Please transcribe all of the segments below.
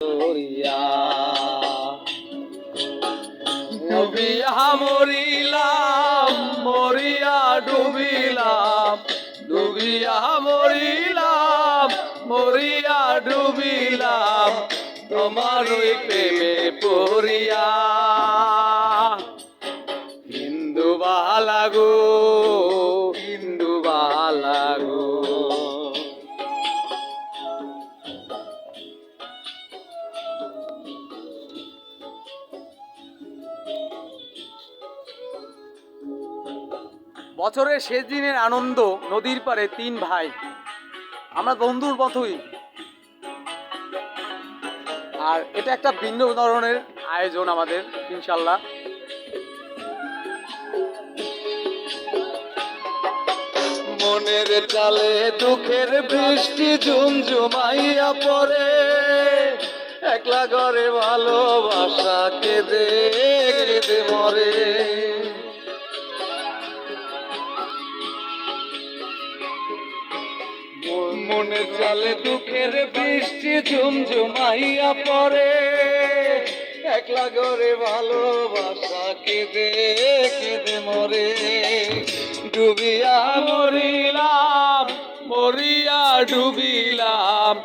করিয়া ডুবিয়া মরিলাম, মরিয়া ডুবিলাম, ডুবিয়া মরিলাম, মরিয়া ডুবিলাম, তোমার ওই প্রেমে পড়িয়া। হিন্দু বালাগো, হিন্দু বালাগো। বছরের শেষ দিনের আনন্দ, নদীর পাড়ে তিন ভাই, আমরা বন্ধুর মতোই। আর এটা একটা ভিন্ন ধরনের আয়োজন আমাদের, ইনশাল্লাহ। মনের চালে দুঃখের বৃষ্টি ঝুমঝুমাইয়া পড়ে, একলা ঘরে ভালোবাসা কেঁদে কেঁদে মরে। মনের চালে দুঃখের বৃষ্টি ঝুমঝুমাইয়া পড়ে, একলা ঘরে ভালোবাসা কেঁদে কেঁদে মরে। ডুবিয়া মরিলাম, মরিয়া ডুবিলাম,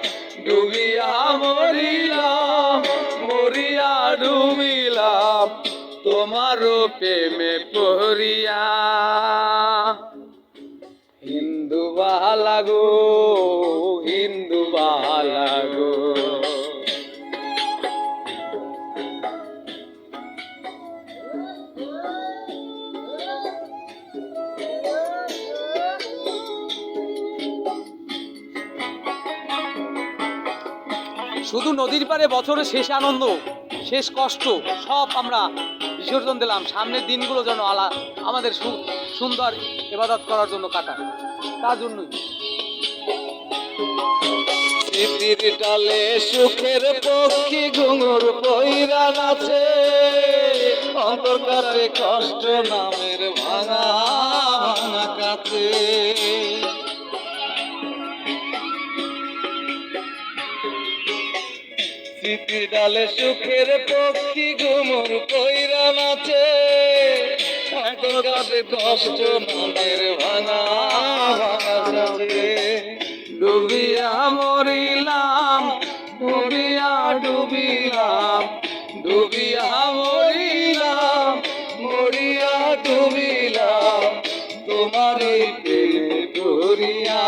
ডুবিয়া মরিলাম, মরিয়া ডুবিলাম, তোমারও প্রেমে পড়িয়া। হিন্দু বালাগো, হিন্দু বালাগো। শুধু নদীর পাড়ে বছরের শেষ আনন্দ, শেষ কষ্ট সব আমরা বিসর্জন দিলাম, সামনের দিনগুলো যেন আমাদের সুন্দর ইবাদত করার জন্য কাটায়, তার জন্যই। স্মৃতির ডালে সুখের পক্ষী ঘুঙুর পইরা নাচে, অন্ধকারে কষ্ট নামের ভাঙা ভাঙা কাছে। স্মৃতির ডালে সুখের পক্ষী ঘুঙুর পইরা নাচে, অন্ধকারে কষ্ট নামের ভাঙা ভাঙা কাছে। ডুবিয়া মরিলাম, ডুবিয়া ডুবিলাম, ডুবিয়া মরিলাম, মরিয়া ডুবিলাম, তোমার প্রেমে পড়িয়া।